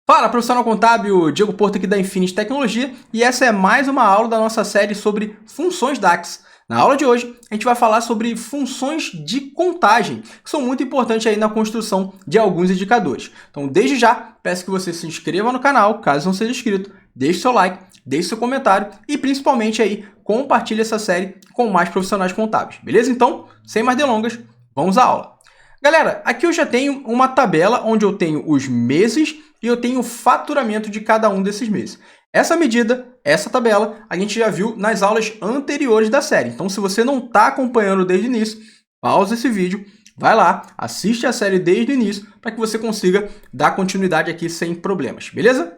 Fala, profissional contábil, Diego Porto aqui da Infinity Tecnologia e essa é mais uma aula da nossa série sobre funções DAX. Na aula de hoje, a gente vai falar sobre funções de contagem, que são muito importantes aí na construção de alguns indicadores. Então, desde já, peço que você se inscreva no canal, caso não seja inscrito, deixe seu like, deixe seu comentário e, principalmente, aí, compartilhe essa série com mais profissionais contábeis, beleza? Então, sem mais delongas, vamos à aula. Galera, aqui eu já tenho uma tabela onde eu tenho os meses e eu tenho o faturamento de cada um desses meses. Essa medida, essa tabela, a gente já viu nas aulas anteriores da série. Então, se você não está acompanhando desde o início, pausa esse vídeo, vai lá, assiste a série desde o início para que você consiga dar continuidade aqui sem problemas, beleza?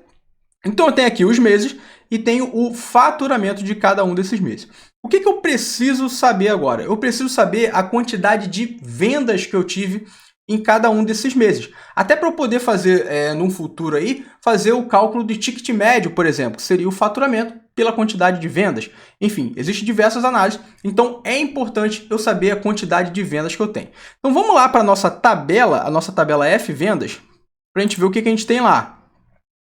Então, eu tenho aqui os meses e tenho o faturamento de cada um desses meses. O que eu preciso saber agora? Eu preciso saber a quantidade de vendas que eu tive em cada um desses meses. Até para eu poder fazer, num futuro aí, fazer o cálculo de ticket médio, por exemplo, que seria o faturamento pela quantidade de vendas. Enfim, existem diversas análises, então é importante eu saber a quantidade de vendas que eu tenho. Então vamos lá para a nossa tabela F vendas, para a gente ver o que a gente tem lá.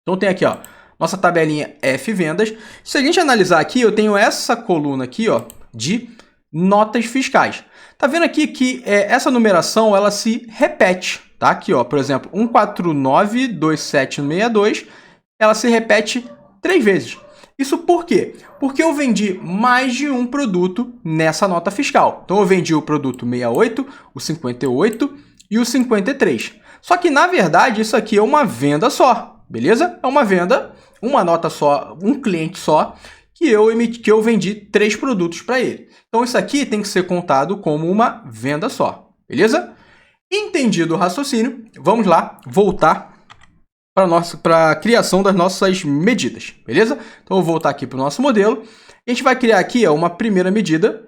Então tem aqui, ó, nossa tabelinha F vendas. Se a gente analisar aqui, eu tenho essa coluna aqui, ó, de notas fiscais. Tá vendo aqui que essa numeração ela se repete, tá? Aqui, ó, por exemplo, 1492762, ela se repete 3 vezes. Isso por quê? Porque eu vendi mais de um produto nessa nota fiscal. Então eu vendi o produto 68, o 58 e o 53. Só que na verdade isso aqui é uma venda só, beleza? É uma venda, uma nota só, um cliente só, que eu vendi 3 produtos para ele. Então, isso aqui tem que ser contado como uma venda só, beleza? Entendido o raciocínio, vamos lá voltar para a criação das nossas medidas, beleza? Então, eu vou voltar aqui para o nosso modelo. A gente vai criar aqui uma primeira medida,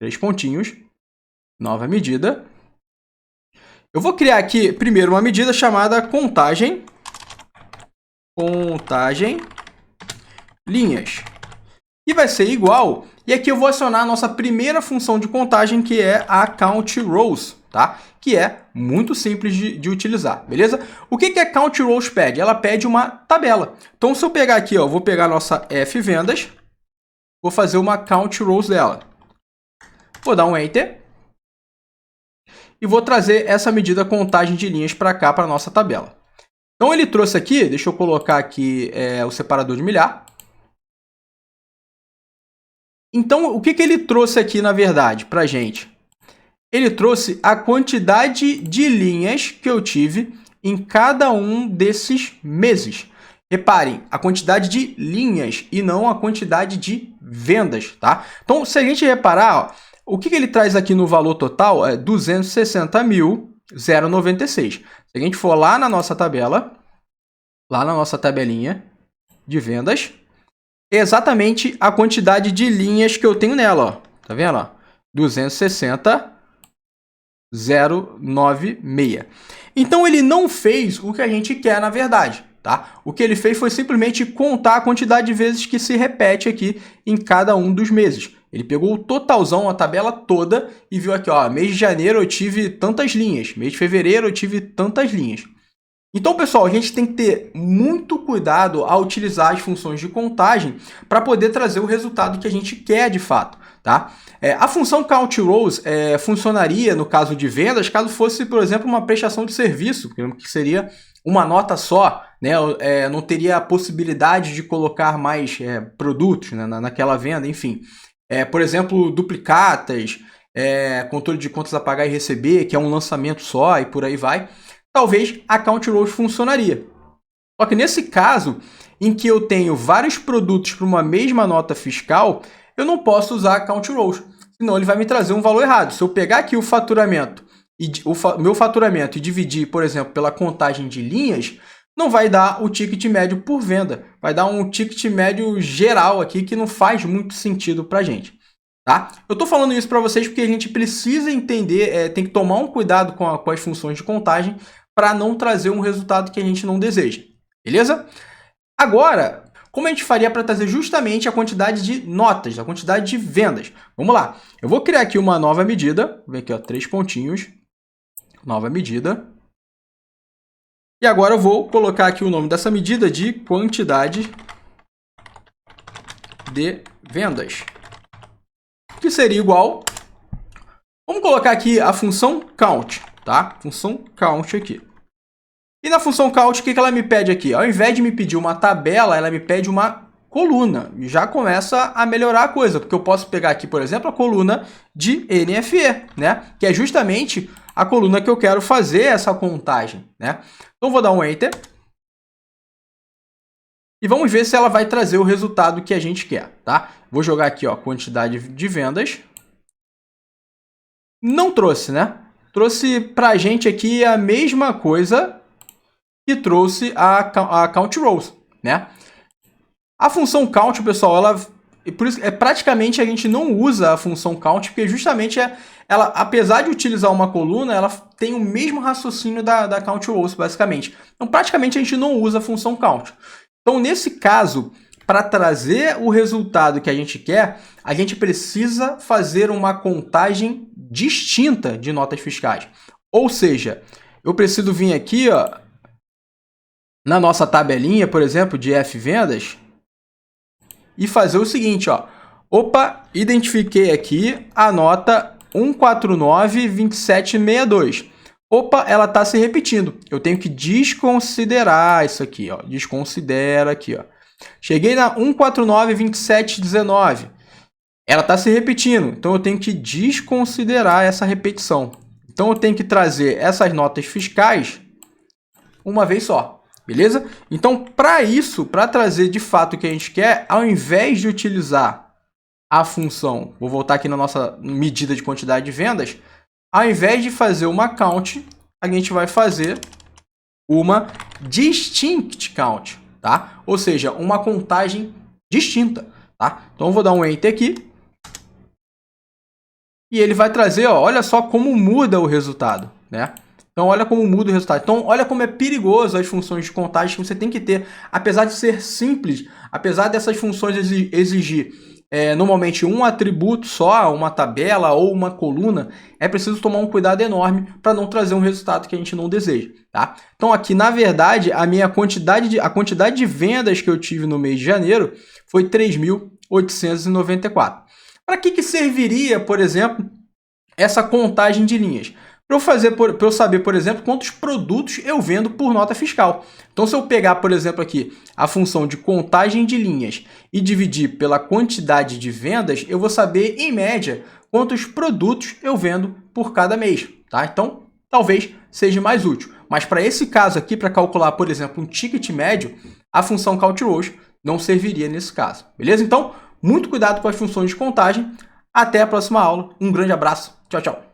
3 pontinhos, nova medida. Eu vou criar aqui primeiro uma medida chamada contagem linhas. E vai ser igual, e aqui eu vou acionar a nossa primeira função de contagem, que é a Count Rows, tá? Que é muito simples de utilizar, beleza? O que a Count Rows pede? Ela pede uma tabela. Então, se eu pegar aqui, ó, vou pegar a nossa F vendas, vou fazer uma Count Rows dela. Vou dar um Enter. E vou trazer essa medida contagem de linhas para cá, para a nossa tabela. Então, ele trouxe aqui, deixa eu colocar aqui o separador de milhar. Então, o que ele trouxe aqui, na verdade, para a gente? Ele trouxe a quantidade de linhas que eu tive em cada um desses meses. Reparem, a quantidade de linhas e não a quantidade de vendas, tá? Então, se a gente reparar, ó, o que ele traz aqui no valor total é 260.096. Se a gente for lá na nossa tabela, lá na nossa tabelinha de vendas, é exatamente a quantidade de linhas que eu tenho nela, ó. Tá vendo, ó? 260.096. Então, ele não fez o que a gente quer, na verdade, tá? O que ele fez foi simplesmente contar a quantidade de vezes que se repete aqui em cada um dos meses. Ele pegou o totalzão, a tabela toda, e viu aqui, ó, mês de janeiro eu tive tantas linhas, mês de fevereiro eu tive tantas linhas. Então, pessoal, a gente tem que ter muito cuidado ao utilizar as funções de contagem para poder trazer o resultado que a gente quer de fato, tá? A função Count Rows funcionaria no caso de vendas, caso fosse, por exemplo, uma prestação de serviço, que seria uma nota só, né? Não teria a possibilidade de colocar mais produtos, né, naquela venda, enfim. Por exemplo, duplicatas, controle de contas a pagar e receber, que é um lançamento só e por aí vai. Talvez a Count Rows funcionaria. Só que nesse caso, em que eu tenho vários produtos para uma mesma nota fiscal, eu não posso usar a Count Rows, senão ele vai me trazer um valor errado. Se eu pegar aqui o faturamento, meu faturamento e dividir, por exemplo, pela contagem de linhas, não vai dar o ticket médio por venda. Vai dar um ticket médio geral aqui que não faz muito sentido para a gente. Tá? Eu estou falando isso para vocês porque a gente precisa entender, tem que tomar um cuidado com as funções de contagem para não trazer um resultado que a gente não deseja, beleza? Agora, como a gente faria para trazer justamente a quantidade de notas, a quantidade de vendas? Vamos lá, eu vou criar aqui uma nova medida, vem aqui, ó, 3 pontinhos, nova medida. E agora eu vou colocar aqui o nome dessa medida de quantidade de vendas, que seria igual... Vamos colocar aqui a função count, tá? Função count aqui. E na função count, o que ela me pede aqui? Ao invés de me pedir uma tabela, ela me pede uma coluna. E já começa a melhorar a coisa, porque eu posso pegar aqui, por exemplo, a coluna de NFE, né? Que é justamente a coluna que eu quero fazer essa contagem, né? Então, vou dar um Enter. E vamos ver se ela vai trazer o resultado que a gente quer, tá? Vou jogar aqui, ó, quantidade de vendas. Não trouxe, né? Trouxe pra gente aqui a mesma coisa que trouxe a count rows, né? A função count, pessoal, por isso, praticamente a gente não usa a função count, porque justamente ela, apesar de utilizar uma coluna, ela tem o mesmo raciocínio da count rows, basicamente. Então, praticamente a gente não usa a função count. Então, nesse caso, para trazer o resultado que a gente quer, a gente precisa fazer uma contagem distinta de notas fiscais. Ou seja, eu preciso vir aqui, ó, na nossa tabelinha, por exemplo, de F-vendas, e fazer o seguinte, ó. Opa, identifiquei aqui a nota 1492762. Opa, ela está se repetindo. Eu tenho que desconsiderar isso aqui, ó. Desconsidera aqui, ó. Cheguei na 1492719. Ela está se repetindo, então eu tenho que desconsiderar essa repetição. Então eu tenho que trazer essas notas fiscais uma vez só. Beleza? Então, para isso, para trazer de fato o que a gente quer, ao invés de utilizar a função, vou voltar aqui na nossa medida de quantidade de vendas, ao invés de fazer uma count, a gente vai fazer uma distinct count, tá? Ou seja, uma contagem distinta, tá? Então, eu vou dar um Enter aqui. E ele vai trazer, ó, olha só como muda o resultado, né? Então, olha como muda o resultado. Então, olha como é perigoso as funções de contagem que você tem que ter. Apesar de ser simples, apesar dessas funções exigir normalmente um atributo só, uma tabela ou uma coluna, é preciso tomar um cuidado enorme para não trazer um resultado que a gente não deseja, tá? Então, aqui, na verdade, a quantidade de vendas que eu tive no mês de janeiro foi 3.894. Para que serviria, por exemplo, essa contagem de linhas? Para eu saber, por exemplo, quantos produtos eu vendo por nota fiscal. Então, se eu pegar, por exemplo, aqui a função de contagem de linhas e dividir pela quantidade de vendas, eu vou saber, em média, quantos produtos eu vendo por cada mês, tá? Então, talvez seja mais útil. Mas para esse caso aqui, para calcular, por exemplo, um ticket médio, a função count rows não serviria nesse caso, beleza? Então, muito cuidado com as funções de contagem. Até a próxima aula. Um grande abraço. Tchau, tchau.